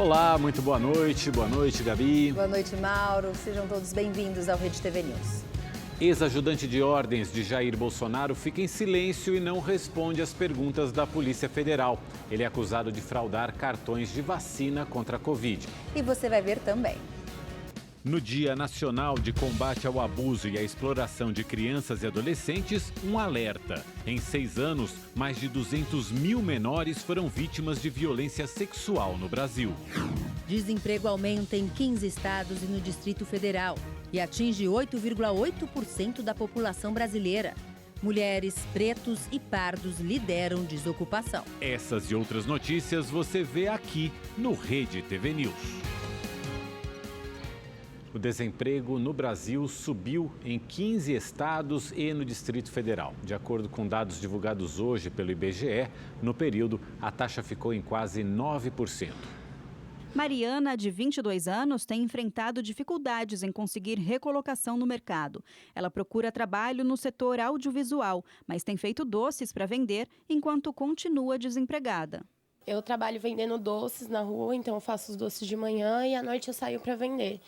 Olá, muito boa noite. Boa noite, Gabi. Boa noite, Mauro. Sejam todos bem-vindos ao Rede TV News. Ex-ajudante de ordens de Jair Bolsonaro fica em silêncio e não responde às perguntas da Polícia Federal. Ele é acusado de fraudar cartões de vacina contra a Covid. E você vai ver também. No Dia Nacional de Combate ao Abuso e à Exploração de Crianças e Adolescentes, um alerta. Em 6 anos, mais de 200 mil menores foram vítimas de violência sexual no Brasil. Desemprego aumenta em 15 estados e no Distrito Federal e atinge 8,8% da população brasileira. Mulheres, pretos e pardos lideram desocupação. Essas e outras notícias você vê aqui no Rede TV News. O desemprego no Brasil subiu em 15 estados e no Distrito Federal. De acordo com dados divulgados hoje pelo IBGE, no período, a taxa ficou em quase 9%. Mariana, de 22 anos, tem enfrentado dificuldades em conseguir recolocação no mercado. Ela procura trabalho no setor audiovisual, mas tem feito doces para vender enquanto continua desempregada. Eu trabalho vendendo doces na rua, então eu faço os doces de manhã e à noite eu saio para vender.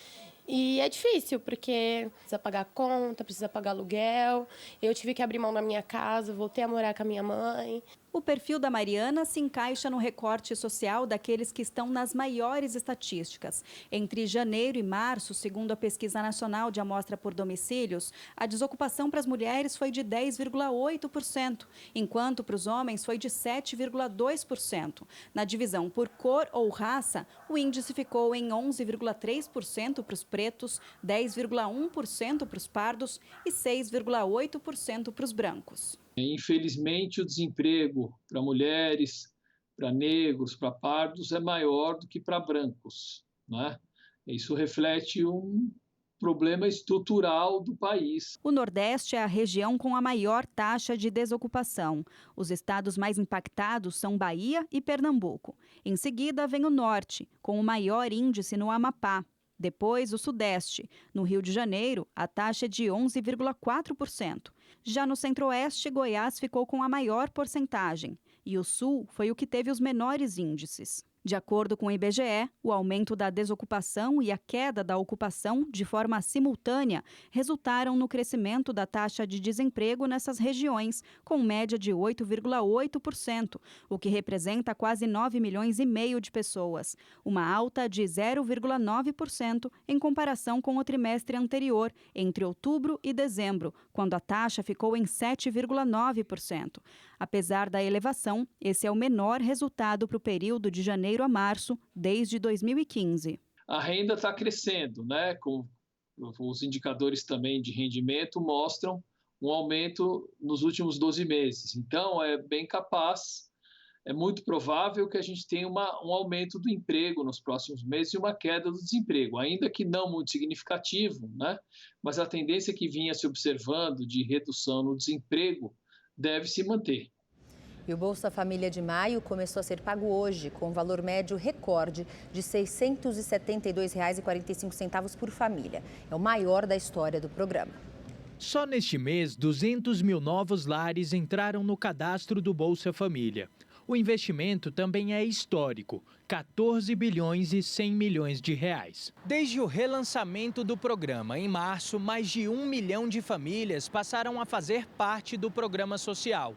E é difícil, porque precisa pagar conta, precisa pagar aluguel. Eu tive que abrir mão da minha casa, voltei a morar com a minha mãe. O perfil da Mariana se encaixa no recorte social daqueles que estão nas maiores estatísticas. Entre janeiro e março, segundo a Pesquisa Nacional de Amostra por Domicílios, a desocupação para as mulheres foi de 10,8%, enquanto para os homens foi de 7,2%. Na divisão por cor ou raça, o índice ficou em 11,3% para os pretos, 10,1% para os pardos e 6,8% para os brancos. Infelizmente, o desemprego para mulheres, para negros, para pardos é maior do que para brancos, né? Isso reflete um problema estrutural do país. O Nordeste é a região com a maior taxa de desocupação. Os estados mais impactados são Bahia e Pernambuco. Em seguida, vem o Norte, com o maior índice no Amapá. Depois, o Sudeste. No Rio de Janeiro, a taxa é de 11,4%. Já no Centro-Oeste, Goiás ficou com a maior porcentagem. E o Sul foi o que teve os menores índices. De acordo com o IBGE, o aumento da desocupação e a queda da ocupação, de forma simultânea, resultaram no crescimento da taxa de desemprego nessas regiões, com média de 8,8%, o que representa quase 9 milhões e meio de pessoas, uma alta de 0,9% em comparação com o trimestre anterior, entre outubro e dezembro, quando a taxa ficou em 7,9%. Apesar da elevação, esse é o menor resultado para o período de janeiro a março, desde 2015. A renda está crescendo, né? Com os indicadores também de rendimento mostram um aumento nos últimos 12 meses. Então, é bem capaz, é muito provável que a gente tenha um aumento do emprego nos próximos meses e uma queda do desemprego, ainda que não muito significativo, né? Mas a tendência que vinha se observando de redução no desemprego deve se manter. E o Bolsa Família de maio começou a ser pago hoje, com um valor médio recorde de R$ 672,45 por família. É o maior da história do programa. Só neste mês, 200 mil novos lares entraram no cadastro do Bolsa Família. O investimento também é histórico, 14 bilhões e 100 milhões de reais. Desde o relançamento do programa em março, mais de 1 milhão de famílias passaram a fazer parte do programa social.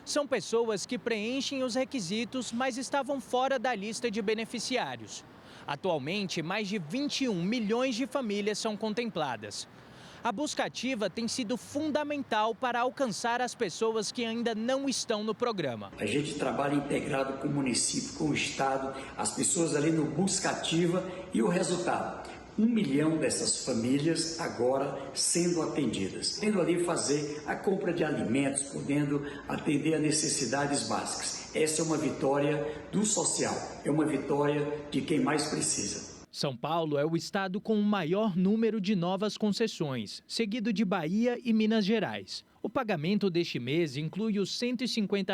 São pessoas que preenchem os requisitos, mas estavam fora da lista de beneficiários. Atualmente, mais de 21 milhões de famílias são contempladas. A busca ativa tem sido fundamental para alcançar as pessoas que ainda não estão no programa. A gente trabalha integrado com o município, com o estado, as pessoas ali no busca ativa e o resultado. 1 milhão dessas famílias agora sendo atendidas, podendo ali fazer a compra de alimentos, podendo atender a necessidades básicas. Essa é uma vitória do social, é uma vitória de quem mais precisa. São Paulo é o estado com o maior número de novas concessões, seguido de Bahia e Minas Gerais. O pagamento deste mês inclui os R$ 150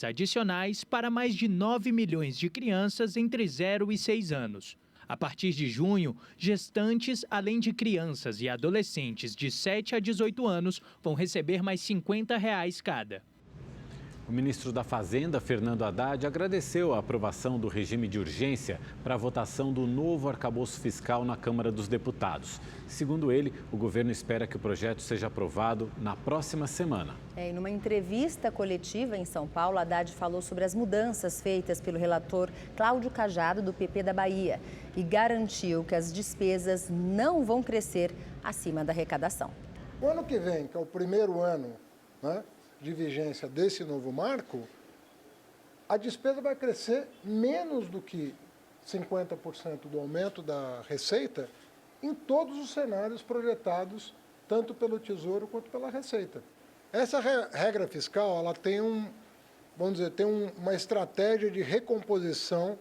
adicionais para mais de 9 milhões de crianças entre 0 e 6 anos. A partir de junho, gestantes, além de crianças e adolescentes de 7 a 18 anos, vão receber mais R$ 50 cada. O ministro da Fazenda, Fernando Haddad, agradeceu a aprovação do regime de urgência para a votação do novo arcabouço fiscal na Câmara dos Deputados. Segundo ele, o governo espera que o projeto seja aprovado na próxima semana. Em uma entrevista coletiva em São Paulo, Haddad falou sobre as mudanças feitas pelo relator Cláudio Cajado, do PP da Bahia, e garantiu que as despesas não vão crescer acima da arrecadação. O ano que vem, que é o primeiro ano, né, de vigência desse novo marco, a despesa vai crescer menos do que 50% do aumento da receita em todos os cenários projetados, tanto pelo Tesouro quanto pela Receita. Essa regra fiscal, ela tem uma estratégia de recomposição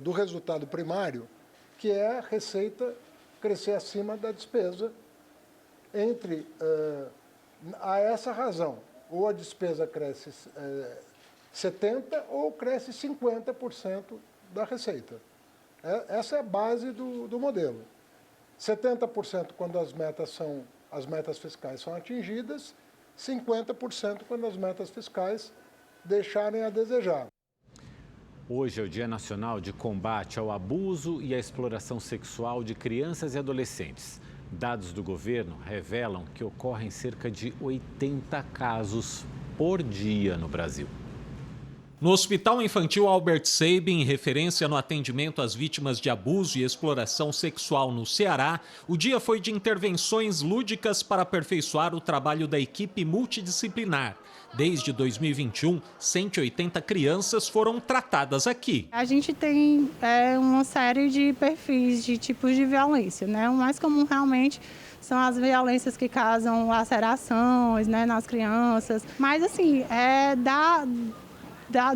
do resultado primário, que é a receita crescer acima da despesa, a essa razão, ou a despesa cresce 70% ou cresce 50% da receita. Essa é a base do modelo. 70% quando as metas fiscais são atingidas, 50% quando as metas fiscais deixarem a desejar. Hoje é o Dia Nacional de Combate ao Abuso e à Exploração Sexual de Crianças e Adolescentes. Dados do governo revelam que ocorrem cerca de 80 casos por dia no Brasil. No Hospital Infantil Albert Sabin, em referência no atendimento às vítimas de abuso e exploração sexual no Ceará, o dia foi de intervenções lúdicas para aperfeiçoar o trabalho da equipe multidisciplinar. Desde 2021, 180 crianças foram tratadas aqui. A gente tem uma série de perfis de tipos de violência, né? O mais comum realmente são as violências que causam lacerações, né, nas crianças. Mas assim,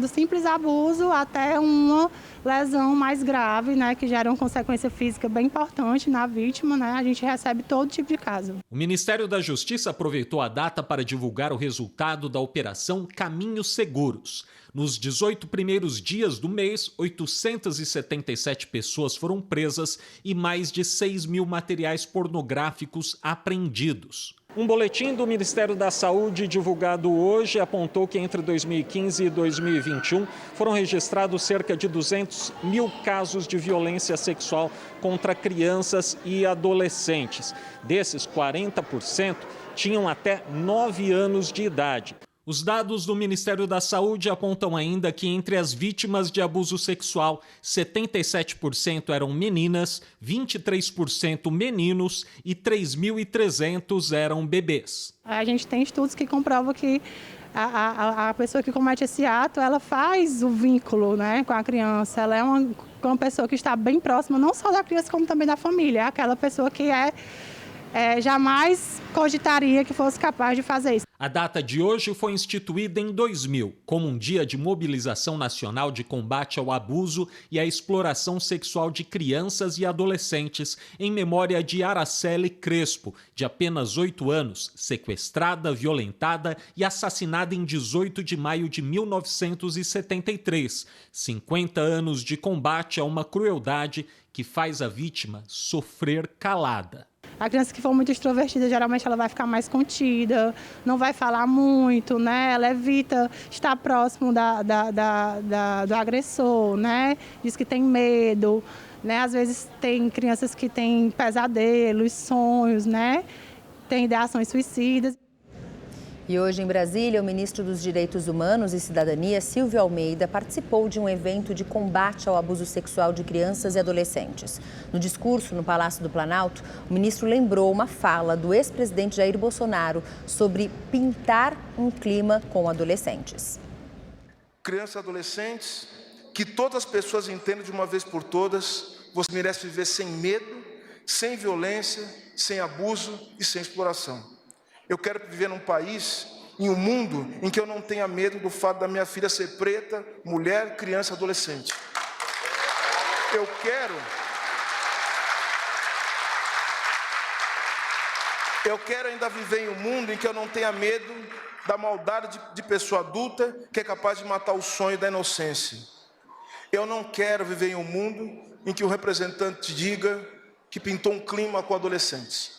do simples abuso até uma lesão mais grave, né, que gera uma consequência física bem importante na vítima, né, a gente recebe todo tipo de caso. O Ministério da Justiça aproveitou a data para divulgar o resultado da Operação Caminhos Seguros. Nos 18 primeiros dias do mês, 877 pessoas foram presas e mais de 6.000 materiais pornográficos apreendidos. Um boletim do Ministério da Saúde divulgado hoje apontou que entre 2015 e 2021 foram registrados cerca de 200.000 casos de violência sexual contra crianças e adolescentes. Desses, 40% tinham até 9 anos de idade. Os dados do Ministério da Saúde apontam ainda que entre as vítimas de abuso sexual, 77% eram meninas, 23% meninos e 3.300 eram bebês. A gente tem estudos que comprovam que a pessoa que comete esse ato, ela faz o vínculo, né, com a criança. Ela é uma pessoa que está bem próxima, não só da criança, como também da família. É aquela pessoa que jamais cogitaria que fosse capaz de fazer isso. A data de hoje foi instituída em 2000 como um dia de mobilização nacional de combate ao abuso e à exploração sexual de crianças e adolescentes, em memória de Araceli Crespo, de apenas 8 anos, sequestrada, violentada e assassinada em 18 de maio de 1973. 50 anos de combate a uma crueldade que faz a vítima sofrer calada. A criança que for muito extrovertida, geralmente ela vai ficar mais contida, não vai falar muito, né? Ela evita estar próximo do agressor, né? Diz que tem medo, né? Às vezes tem crianças que têm pesadelos, sonhos, né? Tem ideações suicidas. E hoje em Brasília, o ministro dos Direitos Humanos e Cidadania, Silvio Almeida, participou de um evento de combate ao abuso sexual de crianças e adolescentes. No discurso no Palácio do Planalto, o ministro lembrou uma fala do ex-presidente Jair Bolsonaro sobre pintar um clima com adolescentes. Crianças e adolescentes, que todas as pessoas entendam de uma vez por todas, você merece viver sem medo, sem violência, sem abuso e sem exploração. Eu quero viver num país, em um mundo, em que eu não tenha medo do fato da minha filha ser preta, mulher, criança, adolescente. Eu quero ainda viver em um mundo em que eu não tenha medo da maldade de pessoa adulta que é capaz de matar o sonho da inocência. Eu não quero viver em um mundo em que o representante diga que pintou um clima com adolescentes.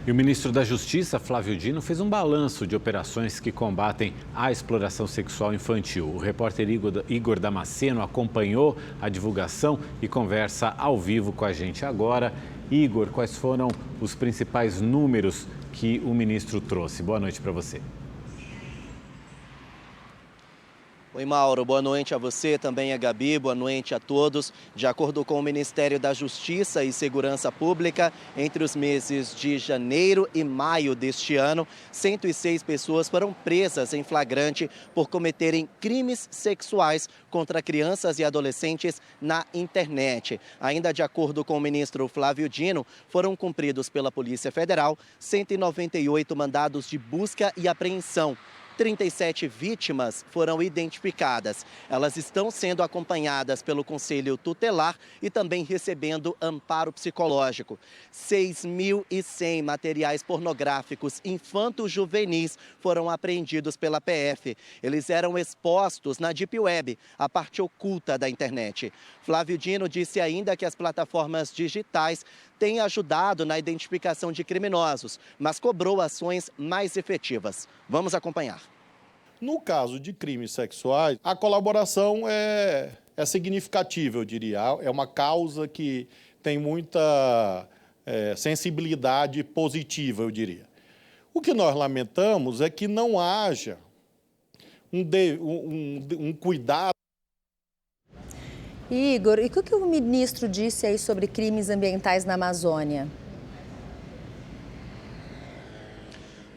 E o ministro da Justiça, Flávio Dino, fez um balanço de operações que combatem a exploração sexual infantil. O repórter Igor Damasceno acompanhou a divulgação e conversa ao vivo com a gente agora. Igor, quais foram os principais números que o ministro trouxe? Boa noite para você. Oi, Mauro. Boa noite a você, também a Gabi. Boa noite a todos. De acordo com o Ministério da Justiça e Segurança Pública, entre os meses de janeiro e maio deste ano, 106 pessoas foram presas em flagrante por cometerem crimes sexuais contra crianças e adolescentes na internet. Ainda de acordo com o ministro Flávio Dino, foram cumpridos pela Polícia Federal 198 mandados de busca e apreensão. 37 vítimas foram identificadas. Elas estão sendo acompanhadas pelo Conselho Tutelar e também recebendo amparo psicológico. 6.100 materiais pornográficos infanto-juvenis foram apreendidos pela PF. Eles eram expostos na Deep Web, a parte oculta da internet. Flávio Dino disse ainda que as plataformas digitais têm ajudado na identificação de criminosos, mas cobrou ações mais efetivas. Vamos acompanhar. No caso de crimes sexuais, a colaboração é significativa, eu diria. É uma causa que tem muita sensibilidade positiva, eu diria. O que nós lamentamos é que não haja um cuidado. Igor, e o que o ministro disse aí sobre crimes ambientais na Amazônia?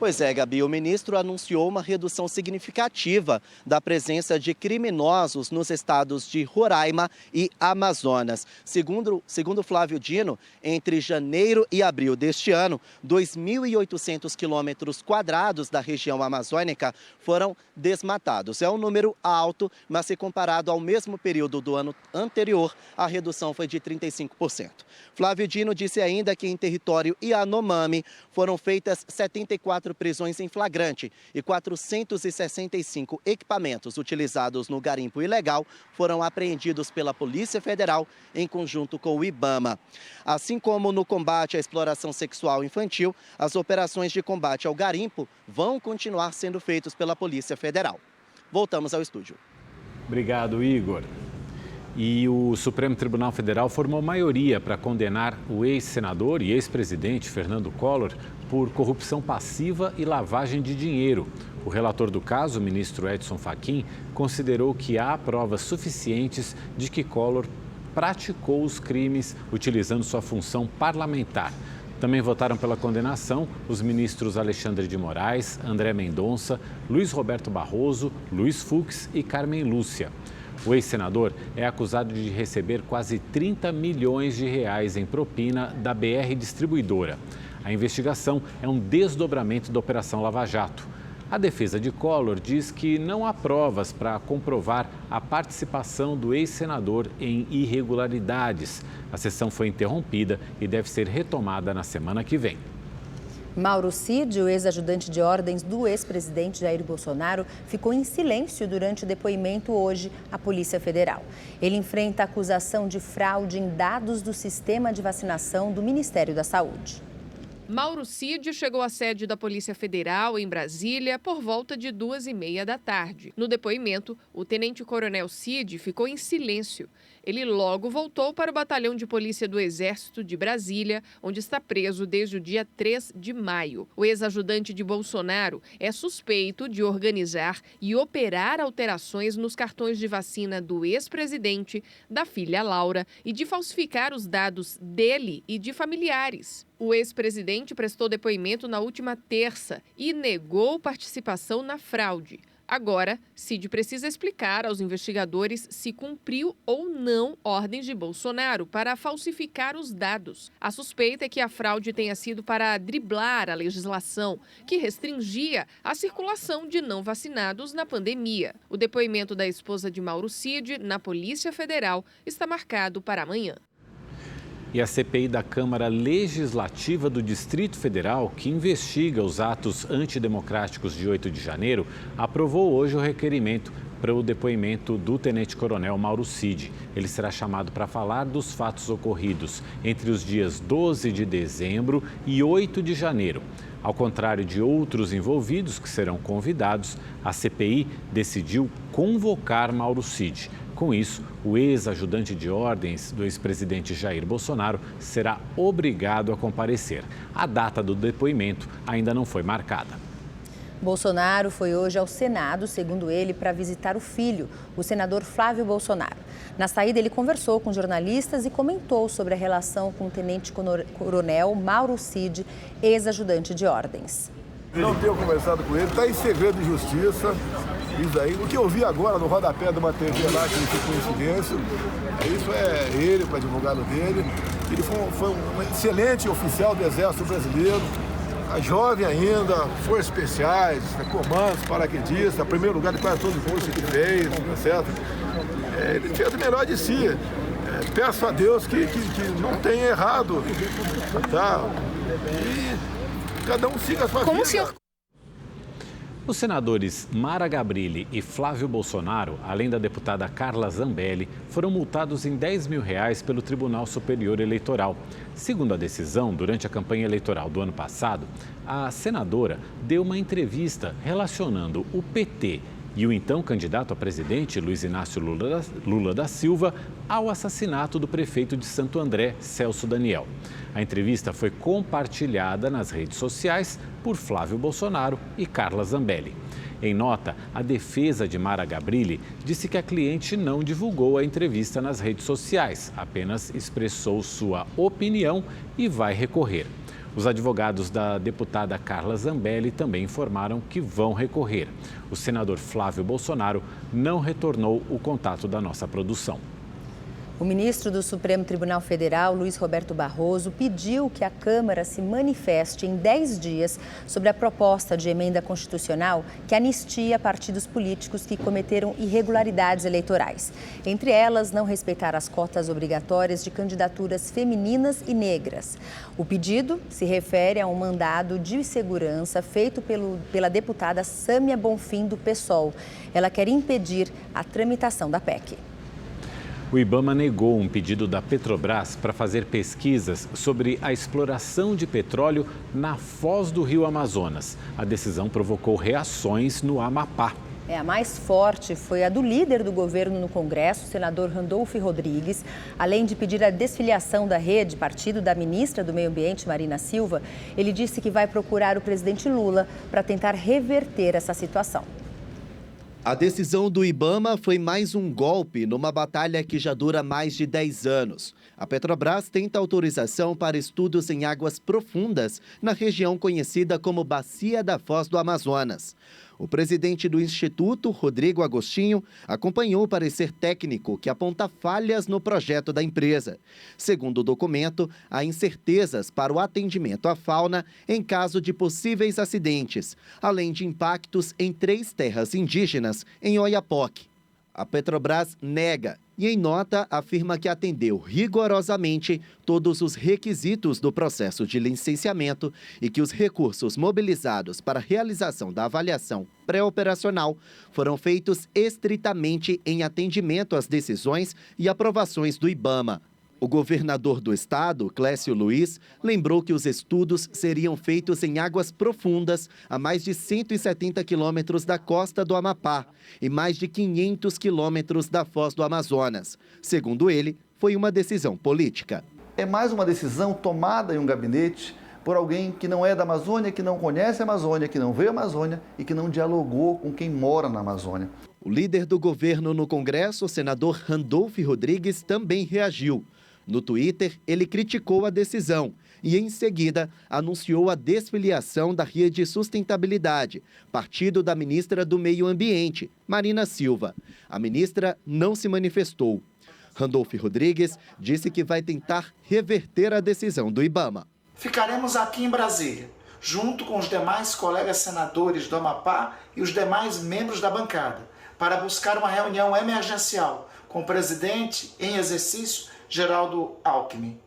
Pois é, Gabi, o ministro anunciou uma redução significativa da presença de criminosos nos estados de Roraima e Amazonas. Segundo Flávio Dino, entre janeiro e abril deste ano, 2.800 quilômetros quadrados da região amazônica foram desmatados. É um número alto, mas se comparado ao mesmo período do ano anterior, a redução foi de 35%. Flávio Dino disse ainda que em território Yanomami foram feitas 74 prisões em flagrante e 465 equipamentos utilizados no garimpo ilegal foram apreendidos pela Polícia Federal em conjunto com o IBAMA. Assim como no combate à exploração sexual infantil, as operações de combate ao garimpo vão continuar sendo feitas pela Polícia Federal. Voltamos ao estúdio. Obrigado, Igor. E o Supremo Tribunal Federal formou maioria para condenar o ex-senador e ex-presidente Fernando Collor por corrupção passiva e lavagem de dinheiro. O relator do caso, o ministro Edson Fachin, considerou que há provas suficientes de que Collor praticou os crimes utilizando sua função parlamentar. Também votaram pela condenação os ministros Alexandre de Moraes, André Mendonça, Luiz Roberto Barroso, Luiz Fux e Carmen Lúcia. O ex-senador é acusado de receber quase 30 milhões de reais em propina da BR Distribuidora. A investigação é um desdobramento da Operação Lava Jato. A defesa de Collor diz que não há provas para comprovar a participação do ex-senador em irregularidades. A sessão foi interrompida e deve ser retomada na semana que vem. Mauro Cid, o ex-ajudante de ordens do ex-presidente Jair Bolsonaro, ficou em silêncio durante o depoimento hoje à Polícia Federal. Ele enfrenta a acusação de fraude em dados do sistema de vacinação do Ministério da Saúde. Mauro Cid chegou à sede da Polícia Federal, em Brasília, por volta de 2h30 da tarde. No depoimento, o tenente-coronel Cid ficou em silêncio. Ele logo voltou para o Batalhão de Polícia do Exército de Brasília, onde está preso desde o dia 3 de maio. O ex-ajudante de Bolsonaro é suspeito de organizar e operar alterações nos cartões de vacina do ex-presidente, da filha Laura e de falsificar os dados dele e de familiares. O ex-presidente prestou depoimento na última terça e negou participação na fraude. Agora, Cid precisa explicar aos investigadores se cumpriu ou não ordens de Bolsonaro para falsificar os dados. A suspeita é que a fraude tenha sido para driblar a legislação, que restringia a circulação de não vacinados na pandemia. O depoimento da esposa de Mauro Cid na Polícia Federal está marcado para amanhã. E a CPI da Câmara Legislativa do Distrito Federal, que investiga os atos antidemocráticos de 8 de janeiro, aprovou hoje o requerimento para o depoimento do tenente-coronel Mauro Cid. Ele será chamado para falar dos fatos ocorridos entre os dias 12 de dezembro e 8 de janeiro. Ao contrário de outros envolvidos que serão convidados, a CPI decidiu convocar Mauro Cid. Com isso, o ex-ajudante de ordens do ex-presidente Jair Bolsonaro será obrigado a comparecer. A data do depoimento ainda não foi marcada. Bolsonaro foi hoje ao Senado, segundo ele, para visitar o filho, o senador Flávio Bolsonaro. Na saída, ele conversou com jornalistas e comentou sobre a relação com o tenente-coronel Mauro Cid, ex-ajudante de ordens. Não tenho conversado com ele, está em segredo de justiça, isso aí. O que eu vi agora no rodapé de uma TV lá, que foi coincidência, isso é ele, para advogado dele. Ele foi um excelente oficial do Exército Brasileiro, jovem ainda, forças especiais, comandos, paraquedista, primeiro lugar de quase todo o curso que fez, certo? Ele fez o melhor de si. Peço a Deus que não tenha errado, tá? E cada um siga a sua vida. Os senadores Mara Gabrilli e Flávio Bolsonaro, além da deputada Carla Zambelli, foram multados em R$10 mil pelo Tribunal Superior Eleitoral. Segundo a decisão, durante a campanha eleitoral do ano passado, a senadora deu uma entrevista relacionando o PT e o então candidato a presidente, Luiz Inácio Lula da Silva, ao assassinato do prefeito de Santo André, Celso Daniel. A entrevista foi compartilhada nas redes sociais por Flávio Bolsonaro e Carla Zambelli. Em nota, a defesa de Mara Gabrilli disse que a cliente não divulgou a entrevista nas redes sociais, apenas expressou sua opinião e vai recorrer. Os advogados da deputada Carla Zambelli também informaram que vão recorrer. O senador Flávio Bolsonaro não retornou o contato da nossa produção. O ministro do Supremo Tribunal Federal, Luiz Roberto Barroso, pediu que a Câmara se manifeste em 10 dias sobre a proposta de emenda constitucional que anistia partidos políticos que cometeram irregularidades eleitorais. Entre elas, não respeitar as cotas obrigatórias de candidaturas femininas e negras. O pedido se refere a um mandado de segurança feito pela deputada Sâmia Bonfim, do PSOL. Ela quer impedir a tramitação da PEC. O IBAMA negou um pedido da Petrobras para fazer pesquisas sobre a exploração de petróleo na foz do Rio Amazonas. A decisão provocou reações no Amapá. A mais forte foi a do líder do governo no Congresso, o senador Randolfo Rodrigues. Além de pedir a desfiliação da rede, partido da ministra do Meio Ambiente, Marina Silva, ele disse que vai procurar o presidente Lula para tentar reverter essa situação. A decisão do IBAMA foi mais um golpe numa batalha que já dura mais de 10 anos. A Petrobras tenta autorização para estudos em águas profundas na região conhecida como Bacia da Foz do Amazonas. O presidente do Instituto, Rodrigo Agostinho, acompanhou o parecer técnico que aponta falhas no projeto da empresa. Segundo o documento, há incertezas para o atendimento à fauna em caso de possíveis acidentes, além de impactos em 3 terras indígenas em Oiapoque. A Petrobras nega e, em nota, afirma que atendeu rigorosamente todos os requisitos do processo de licenciamento e que os recursos mobilizados para a realização da avaliação pré-operacional foram feitos estritamente em atendimento às decisões e aprovações do IBAMA. O governador do estado, Clécio Luiz, lembrou que os estudos seriam feitos em águas profundas a mais de 170 quilômetros da costa do Amapá e mais de 500 quilômetros da Foz do Amazonas. Segundo ele, foi uma decisão política. É mais uma decisão tomada em um gabinete por alguém que não é da Amazônia, que não conhece a Amazônia, que não veio à Amazônia e que não dialogou com quem mora na Amazônia. O líder do governo no Congresso, o senador Randolfo Rodrigues, também reagiu. No Twitter, ele criticou a decisão e, em seguida, anunciou a desfiliação da Rede Sustentabilidade, partido da ministra do Meio Ambiente, Marina Silva. A ministra não se manifestou. Randolfo Rodrigues disse que vai tentar reverter a decisão do IBAMA. Ficaremos aqui em Brasília, junto com os demais colegas senadores do Amapá e os demais membros da bancada, para buscar uma reunião emergencial com o presidente em exercício, Geraldo Alckmin.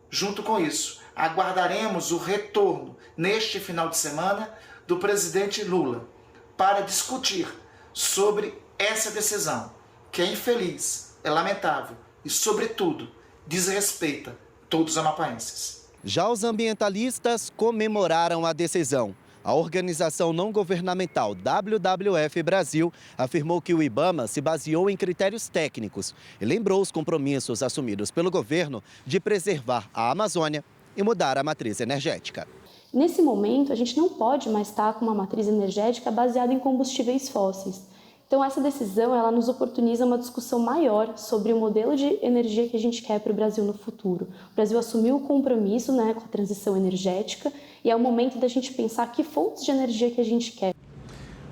Junto com isso, aguardaremos o retorno, neste final de semana, do presidente Lula, para discutir sobre essa decisão, que é infeliz, é lamentável e, sobretudo, desrespeita todos os amapaenses. Já os ambientalistas comemoraram a decisão. A organização não governamental WWF Brasil afirmou que o IBAMA se baseou em critérios técnicos e lembrou os compromissos assumidos pelo governo de preservar a Amazônia e mudar a matriz energética. Nesse momento, a gente não pode mais estar com uma matriz energética baseada em combustíveis fósseis. Então, essa decisão ela nos oportuniza uma discussão maior sobre o modelo de energia que a gente quer para o Brasil no futuro. O Brasil assumiu o compromisso, com a transição energética e é o momento da gente pensar que fontes de energia que a gente quer.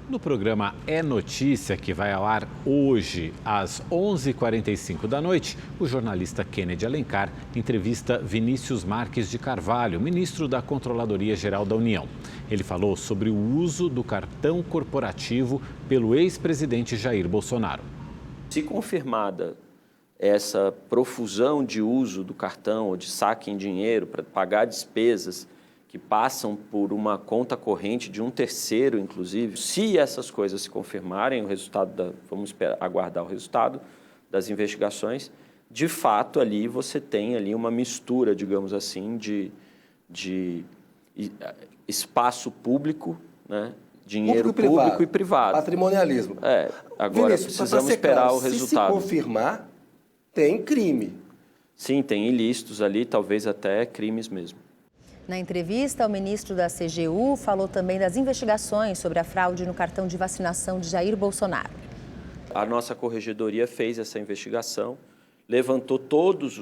No programa É Notícia, que vai ao ar hoje às 11h45 da noite, o jornalista Kennedy Alencar entrevista Vinícius Marques de Carvalho, ministro da Controladoria Geral da União. Ele falou sobre o uso do cartão corporativo pelo ex-presidente Jair Bolsonaro. Se confirmada essa profusão de uso do cartão ou de saque em dinheiro para pagar despesas que passam por uma conta corrente de um terceiro, inclusive. Se essas coisas se confirmarem, vamos aguardar o resultado das investigações, de fato ali você tem ali uma mistura, digamos assim, de espaço público, né? Dinheiro público e privado. Patrimonialismo. Agora Vinícius, precisamos esperar o resultado. Se confirmar, tem crime. Sim, tem ilícitos ali, talvez até crimes mesmo. Na entrevista, o ministro da CGU falou também das investigações sobre a fraude no cartão de vacinação de Jair Bolsonaro. A nossa corregedoria fez essa investigação, levantou todos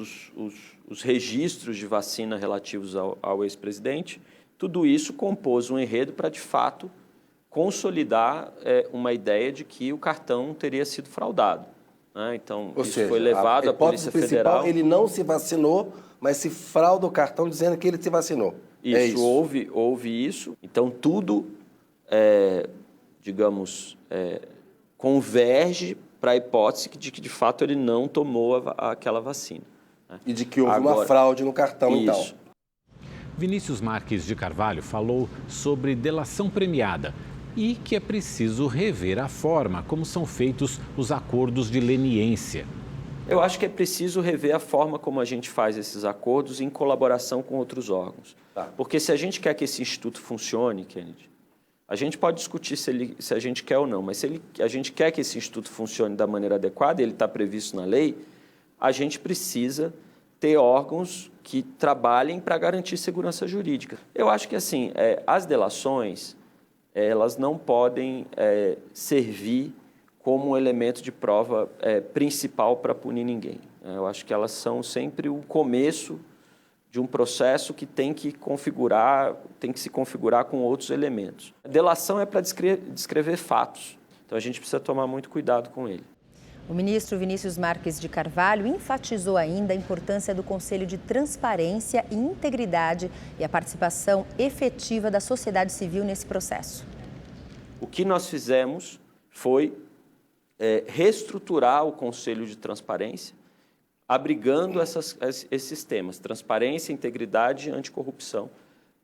os registros de vacina relativos ao ex-presidente. Tudo isso compôs um enredo para, de fato, consolidar uma ideia de que o cartão teria sido fraudado. Né? Então, isso foi levado à Polícia Federal. Ele não se vacinou, mas se frauda o cartão dizendo que ele se vacinou. Isso, houve isso. Então, tudo, converge para a hipótese de que, de fato, ele não tomou aquela vacina. Né? E de que houve uma fraude no cartão, então. Vinícius Marques de Carvalho falou sobre delação premiada e que é preciso rever a forma como são feitos os acordos de leniência. Eu acho que é preciso rever a forma como a gente faz esses acordos em colaboração com outros órgãos. Porque se a gente quer que esse instituto funcione, Kennedy, a gente pode discutir se a gente quer ou não, mas se a gente quer que esse instituto funcione da maneira adequada, ele está previsto na lei, a gente precisa ter órgãos que trabalhem para garantir segurança jurídica. Eu acho que assim, as delações, elas não podem servir como um elemento de prova principal para punir ninguém. Eu acho que elas são sempre o começo de um processo que tem que se configurar com outros elementos. A delação é para descrever fatos, então a gente precisa tomar muito cuidado com ele. O ministro Vinícius Marques de Carvalho enfatizou ainda a importância do Conselho de Transparência e Integridade e a participação efetiva da sociedade civil nesse processo. O que nós fizemos foi reestruturar o Conselho de Transparência, abrigando esses temas, transparência, integridade e anticorrupção,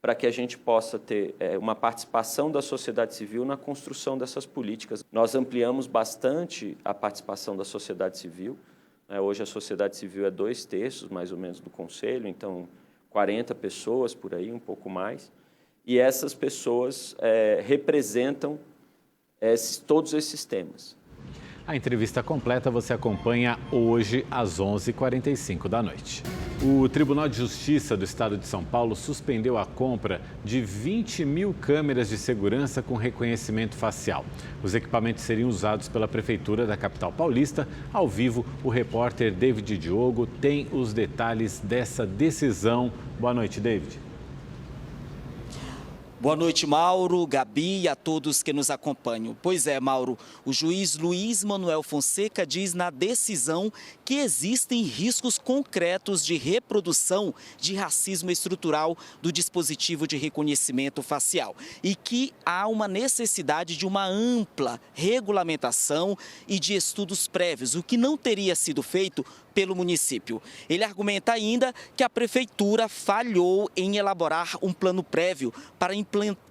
para que a gente possa ter uma participação da sociedade civil na construção dessas políticas. Nós ampliamos bastante a participação da sociedade civil. Hoje a sociedade civil é 2/3, mais ou menos, do Conselho, então 40 pessoas por aí, um pouco mais. E essas pessoas representam todos esses temas. A entrevista completa você acompanha hoje às 11h45 da noite. O Tribunal de Justiça do Estado de São Paulo suspendeu a compra de 20 mil câmeras de segurança com reconhecimento facial. Os equipamentos seriam usados pela Prefeitura da capital paulista. Ao vivo, o repórter David Diogo tem os detalhes dessa decisão. Boa noite, David. Boa noite, Mauro, Gabi e a todos que nos acompanham. Pois é, Mauro, o juiz Luiz Manuel Fonseca diz na decisão que existem riscos concretos de reprodução de racismo estrutural do dispositivo de reconhecimento facial e que há uma necessidade de uma ampla regulamentação e de estudos prévios, o que não teria sido feito pelo município. Ele argumenta ainda que a prefeitura falhou em elaborar um plano prévio para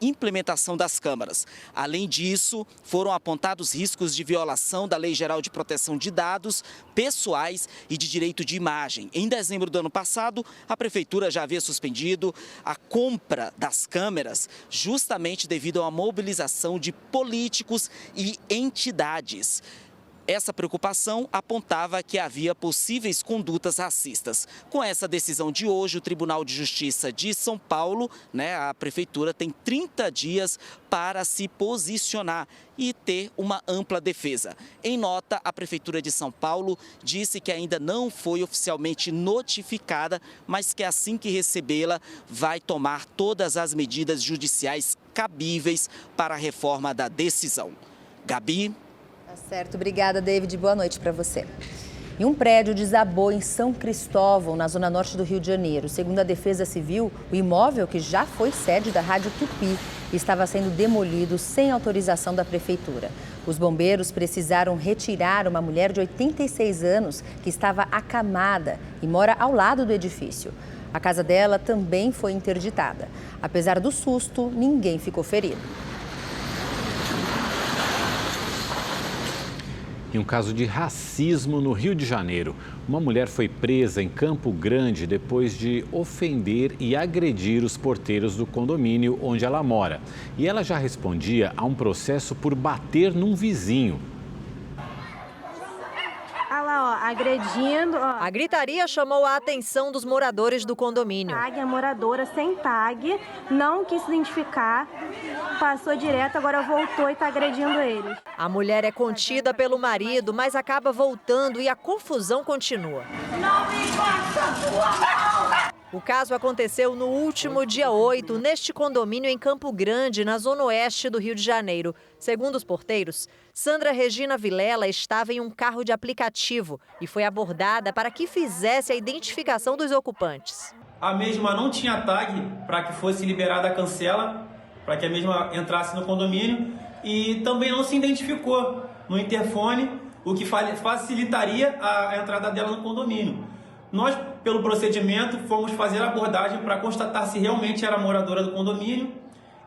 implementação das câmaras. Além disso, foram apontados riscos de violação da Lei Geral de Proteção de Dados pessoais e de direito de imagem. Em dezembro do ano passado, a Prefeitura já havia suspendido a compra das câmeras justamente devido a uma mobilização de políticos e entidades. Essa preocupação apontava que havia possíveis condutas racistas. Com essa decisão de hoje, o Tribunal de Justiça de São Paulo, a Prefeitura tem 30 dias para se posicionar e ter uma ampla defesa. Em nota, a Prefeitura de São Paulo disse que ainda não foi oficialmente notificada, mas que assim que recebê-la, vai tomar todas as medidas judiciais cabíveis para a reforma da decisão. Gabi? Tá certo, obrigada, David. Boa noite para você. E um prédio desabou em São Cristóvão, na zona norte do Rio de Janeiro. Segundo a Defesa Civil, o imóvel, que já foi sede da Rádio Tupi, estava sendo demolido sem autorização da Prefeitura. Os bombeiros precisaram retirar uma mulher de 86 anos que estava acamada e mora ao lado do edifício. A casa dela também foi interditada. Apesar do susto, ninguém ficou ferido. Em um caso de racismo no Rio de Janeiro, uma mulher foi presa em Campo Grande depois de ofender e agredir os porteiros do condomínio onde ela mora. E ela já respondia a um processo por bater num vizinho. Olha lá, agredindo. A gritaria chamou a atenção dos moradores do condomínio. A moradora sem tag, não quis se identificar, passou direto, agora voltou e está agredindo ele. A mulher é contida pelo marido, mas acaba voltando e a confusão continua. Não me faça sua mão! O caso aconteceu no último dia 8, neste condomínio em Campo Grande, na zona oeste do Rio de Janeiro. Segundo os porteiros, Sandra Regina Vilela estava em um carro de aplicativo e foi abordada para que fizesse a identificação dos ocupantes. A mesma não tinha tag para que fosse liberada a cancela, para que a mesma entrasse no condomínio, e também não se identificou no interfone, o que facilitaria a entrada dela no condomínio. Nós, pelo procedimento, fomos fazer a abordagem para constatar se realmente era moradora do condomínio,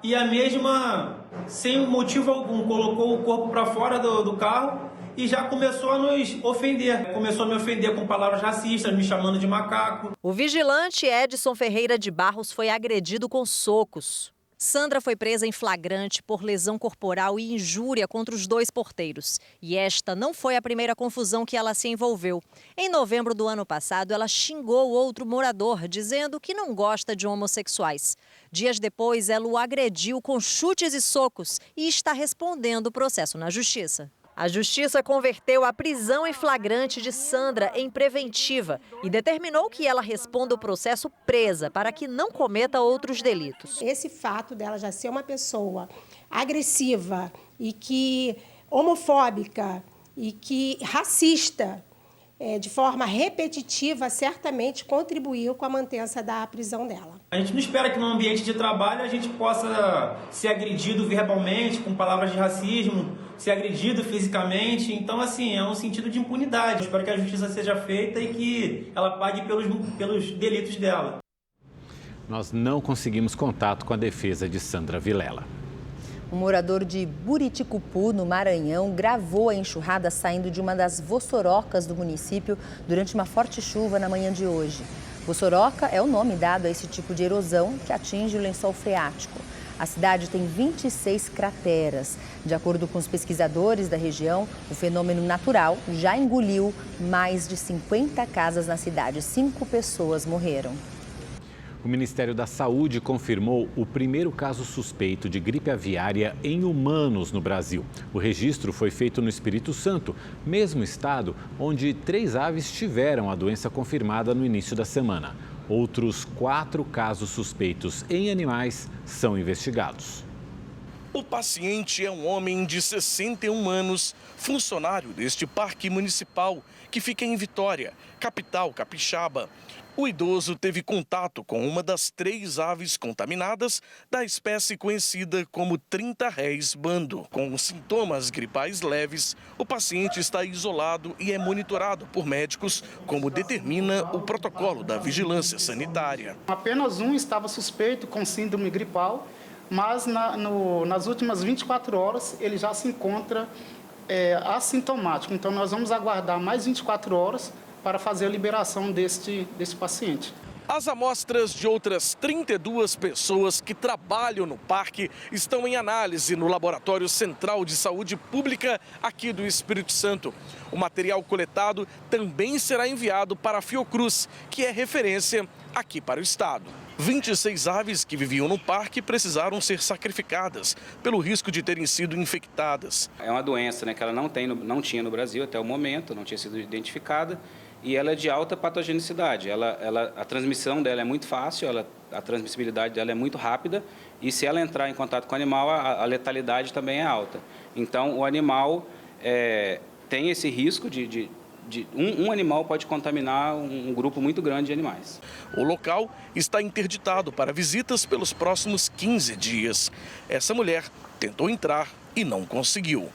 e a mesma, sem motivo algum, colocou o corpo para fora do carro e já começou a nos ofender. Começou a me ofender com palavras racistas, me chamando de macaco. O vigilante Edson Ferreira de Barros foi agredido com socos. Sandra foi presa em flagrante por lesão corporal e injúria contra os dois porteiros. E esta não foi a primeira confusão que ela se envolveu. Em novembro do ano passado, ela xingou outro morador, dizendo que não gosta de homossexuais. Dias depois, ela o agrediu com chutes e socos e está respondendo o processo na justiça. A justiça converteu a prisão em flagrante de Sandra em preventiva e determinou que ela responda o processo presa para que não cometa outros delitos. Esse fato dela já ser uma pessoa agressiva e que homofóbica e que racista, de forma repetitiva, certamente contribuiu com a mantença da prisão dela. A gente não espera que no ambiente de trabalho a gente possa ser agredido verbalmente, com palavras de racismo, ser agredido fisicamente. Então, assim, é um sentido de impunidade. Eu espero que a justiça seja feita e que ela pague pelos delitos dela. Nós não conseguimos contato com a defesa de Sandra Vilela. Um morador de Buriticupu, no Maranhão, gravou a enxurrada saindo de uma das vossorocas do município durante uma forte chuva na manhã de hoje. Vossoroca é o nome dado a esse tipo de erosão que atinge o lençol freático. A cidade tem 26 crateras. De acordo com os pesquisadores da região, o fenômeno natural já engoliu mais de 50 casas na cidade. 5 pessoas morreram. O Ministério da Saúde confirmou o primeiro caso suspeito de gripe aviária em humanos no Brasil. O registro foi feito no Espírito Santo, mesmo estado onde 3 aves tiveram a doença confirmada no início da semana. Outros 4 casos suspeitos em animais são investigados. O paciente é um homem de 61 anos, funcionário deste parque municipal, que fica em Vitória, capital capixaba. O idoso teve contato com uma das 3 aves contaminadas da espécie conhecida como 30 réis bando. Com sintomas gripais leves, o paciente está isolado e é monitorado por médicos, como determina o protocolo da vigilância sanitária. Apenas um estava suspeito com síndrome gripal. mas nas últimas 24 horas ele já se encontra assintomático. Então, nós vamos aguardar mais 24 horas para fazer a liberação desse paciente. As amostras de outras 32 pessoas que trabalham no parque estão em análise no Laboratório Central de Saúde Pública aqui do Espírito Santo. O material coletado também será enviado para a Fiocruz, que é referência aqui para o estado. 26 aves que viviam no parque precisaram ser sacrificadas pelo risco de terem sido infectadas. É uma doença, né, que ela não tinha no Brasil até o momento, não tinha sido identificada. E ela é de alta patogenicidade, a transmissão dela é muito fácil, a transmissibilidade dela é muito rápida e se ela entrar em contato com o animal, a letalidade também é alta. Então, o animal tem esse risco de um animal pode contaminar um grupo muito grande de animais. O local está interditado para visitas pelos próximos 15 dias. Essa mulher tentou entrar e não conseguiu.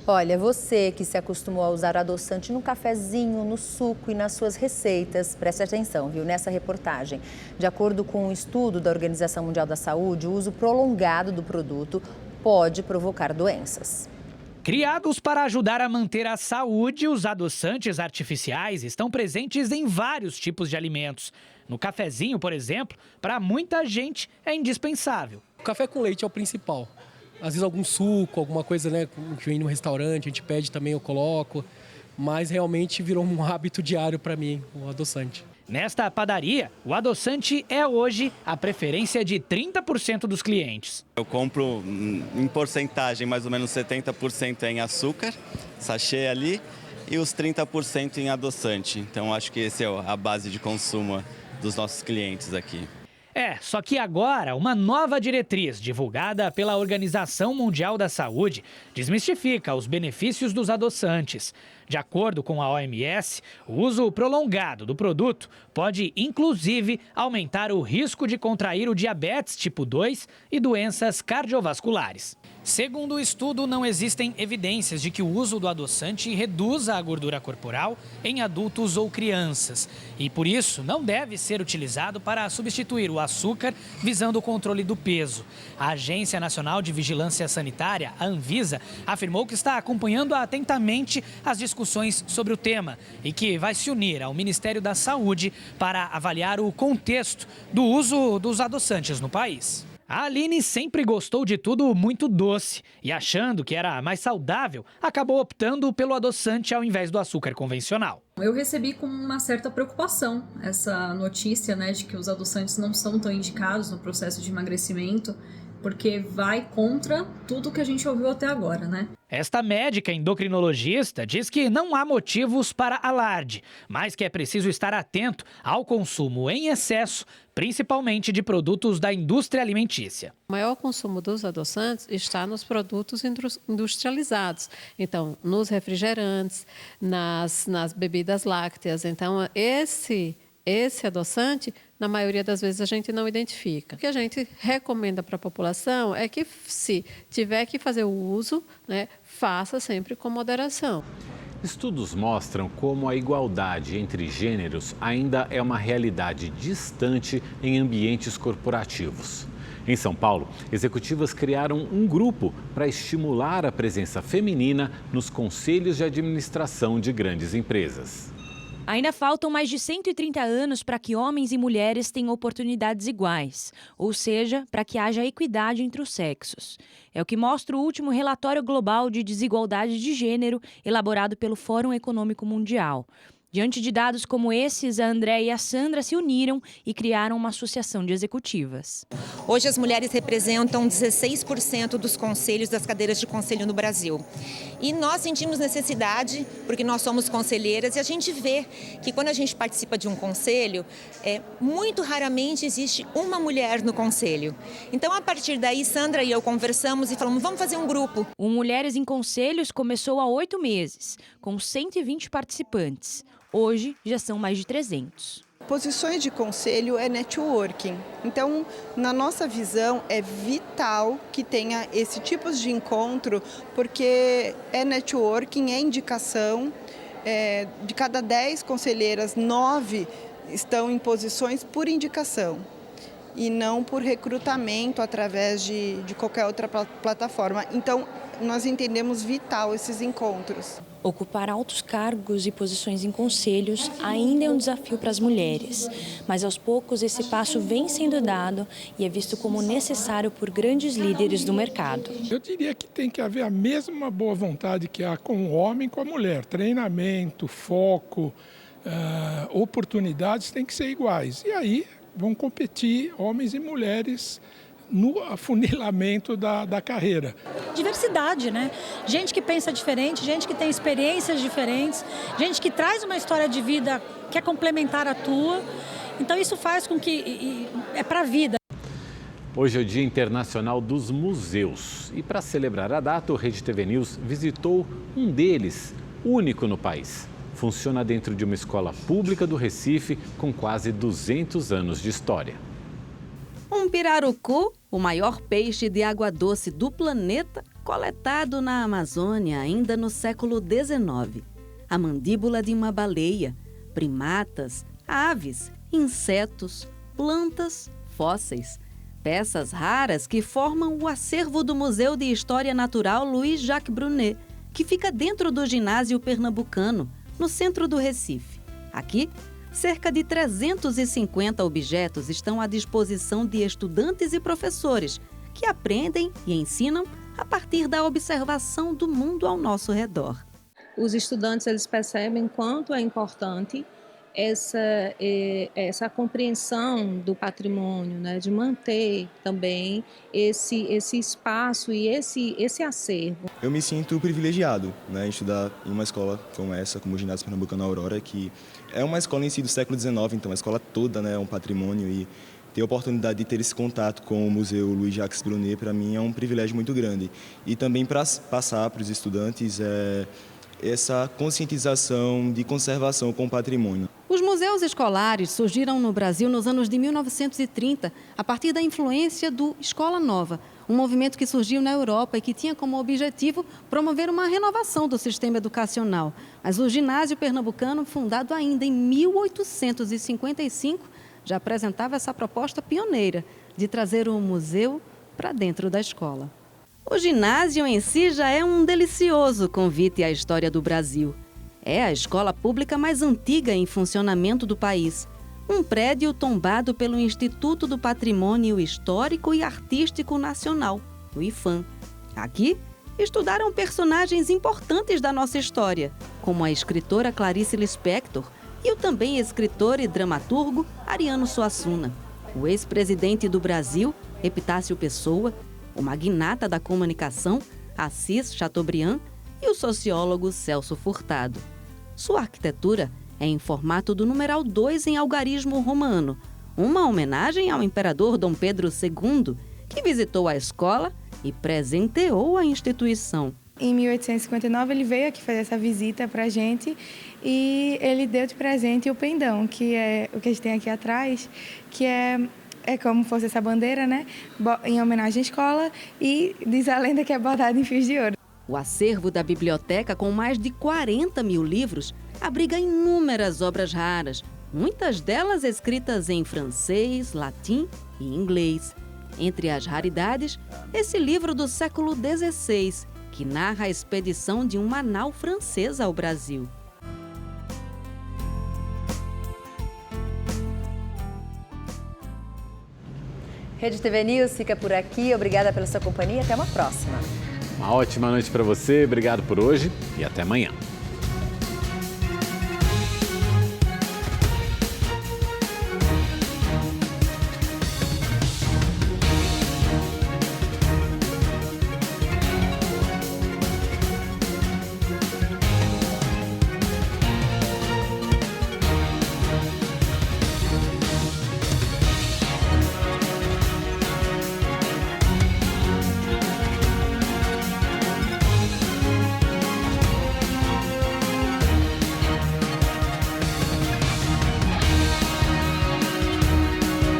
Olha, você que se acostumou a usar adoçante no cafezinho, no suco e nas suas receitas, preste atenção, viu, nessa reportagem. De acordo com um estudo da Organização Mundial da Saúde, o uso prolongado do produto pode provocar doenças. Criados para ajudar a manter a saúde, os adoçantes artificiais estão presentes em vários tipos de alimentos. No cafezinho, por exemplo, para muita gente é indispensável. O café com leite é o principal. Às vezes algum suco, alguma coisa, né, que vem no restaurante, a gente pede também, eu coloco. Mas realmente virou um hábito diário para mim, o adoçante. Nesta padaria, o adoçante é hoje a preferência de 30% dos clientes. Eu compro em porcentagem, mais ou menos 70% em açúcar, sachê ali, e os 30% em adoçante. Então acho que essa é a base de consumo dos nossos clientes aqui. Só que agora uma nova diretriz divulgada pela Organização Mundial da Saúde desmistifica os benefícios dos adoçantes. De acordo com a OMS, o uso prolongado do produto pode, inclusive, aumentar o risco de contrair o diabetes tipo 2 e doenças cardiovasculares. Segundo o estudo, não existem evidências de que o uso do adoçante reduza a gordura corporal em adultos ou crianças. E, por isso, não deve ser utilizado para substituir o açúcar visando o controle do peso. A Agência Nacional de Vigilância Sanitária, a Anvisa, afirmou que está acompanhando atentamente as discussões sobre o tema e que vai se unir ao Ministério da Saúde para avaliar o contexto do uso dos adoçantes no país. A Aline sempre gostou de tudo muito doce e, achando que era mais saudável, acabou optando pelo adoçante ao invés do açúcar convencional. Eu recebi com uma certa preocupação essa notícia, né, de que os adoçantes não são tão indicados no processo de emagrecimento, porque vai contra tudo que a gente ouviu até agora, né? Esta médica endocrinologista diz que não há motivos para alarde, mas que é preciso estar atento ao consumo em excesso, principalmente de produtos da indústria alimentícia. O maior consumo dos adoçantes está nos produtos industrializados, então nos refrigerantes, nas bebidas lácteas. Então esse adoçante, na maioria das vezes, a gente não identifica. O que a gente recomenda para a população é que, se tiver que fazer o uso, né, faça sempre com moderação. Estudos mostram como a igualdade entre gêneros ainda é uma realidade distante em ambientes corporativos. Em São Paulo, executivas criaram um grupo para estimular a presença feminina nos conselhos de administração de grandes empresas. Ainda faltam mais de 130 anos para que homens e mulheres tenham oportunidades iguais, ou seja, para que haja equidade entre os sexos. É o que mostra o último relatório global de desigualdade de gênero elaborado pelo Fórum Econômico Mundial. Diante de dados como esses, a Andréia e a Sandra se uniram e criaram uma associação de executivas. Hoje as mulheres representam 16% dos conselhos, das cadeiras de conselho no Brasil. E nós sentimos necessidade, porque nós somos conselheiras, e a gente vê que quando a gente participa de um conselho, muito raramente existe uma mulher no conselho. Então, a partir daí, Sandra e eu conversamos e falamos, vamos fazer um grupo. O Mulheres em Conselhos começou há 8 meses, com 120 participantes. Hoje, já são mais de 300. Posições de conselho é networking. Então, na nossa visão, é vital que tenha esse tipo de encontro, porque é networking, é indicação. De cada 10 conselheiras, 9 estão em posições por indicação. e não por recrutamento através de qualquer outra plataforma. Então, nós entendemos vital esses encontros. Ocupar altos cargos e posições em conselhos ainda é um desafio para as mulheres, mas aos poucos esse passo vem sendo dado e é visto como necessário por grandes líderes do mercado. Eu diria que tem que haver a mesma boa vontade que há com o homem e com a mulher. Treinamento, foco, oportunidades têm que ser iguais. E aí vão competir homens e mulheres no afunilamento da carreira. Diversidade, né? Gente que pensa diferente, gente que tem experiências diferentes, gente que traz uma história de vida que é complementar à tua. Então isso faz com que é para a vida. Hoje é o Dia Internacional dos Museus e para celebrar a data, o Rede TV News visitou um deles, único no país. Funciona dentro de uma escola pública do Recife com quase 200 anos de história. Um pirarucu, o maior peixe de água doce do planeta, coletado na Amazônia ainda no século XIX. A mandíbula de uma baleia, primatas, aves, insetos, plantas, fósseis. Peças raras que formam o acervo do Museu de História Natural Louis Jacques Brunet, que fica dentro do ginásio pernambucano, no centro do Recife. Aqui, cerca de 350 objetos estão à disposição de estudantes e professores que aprendem e ensinam a partir da observação do mundo ao nosso redor. Os estudantes eles percebem quanto é importante essa compreensão do patrimônio, né, de manter também esse espaço e esse acervo. Eu me sinto privilegiado, né, em estudar em uma escola como essa, como o Ginásio Pernambucano Aurora, que é uma escola em si do século XIX, então a escola toda, né, é um patrimônio, e ter a oportunidade de ter esse contato com o Museu Louis Jacques Brunet, para mim é um privilégio muito grande. E também para passar para os estudantes essa conscientização de conservação com o patrimônio. Os museus escolares surgiram no Brasil nos anos de 1930, a partir da influência do Escola Nova, um movimento que surgiu na Europa e que tinha como objetivo promover uma renovação do sistema educacional. Mas o Ginásio Pernambucano, fundado ainda em 1855, já apresentava essa proposta pioneira de trazer o museu para dentro da escola. O ginásio em si já é um delicioso convite à história do Brasil. É a escola pública mais antiga em funcionamento do país. Um prédio tombado pelo Instituto do Patrimônio Histórico e Artístico Nacional, o IPHAN. Aqui, estudaram personagens importantes da nossa história, como a escritora Clarice Lispector e o também escritor e dramaturgo Ariano Suassuna, o ex-presidente do Brasil, Epitácio Pessoa, o magnata da comunicação, Assis Chateaubriand, e o sociólogo Celso Furtado. Sua arquitetura é em formato do numeral 2 em algarismo romano, uma homenagem ao imperador Dom Pedro II, que visitou a escola e presenteou a instituição. Em 1859 ele veio aqui fazer essa visita para a gente e ele deu de presente o pendão, que é o que a gente tem aqui atrás, que é como fosse essa bandeira, né? Em homenagem à escola, e diz a lenda que é bordado em fios de ouro. O acervo da biblioteca, com mais de 40 mil livros, abriga inúmeras obras raras, muitas delas escritas em francês, latim e inglês. Entre as raridades, esse livro do século XVI, que narra a expedição de uma nau francesa ao Brasil. Rede TV News fica por aqui. Obrigada pela sua companhia. Até uma próxima. Uma ótima noite para você. Obrigado por hoje e até amanhã.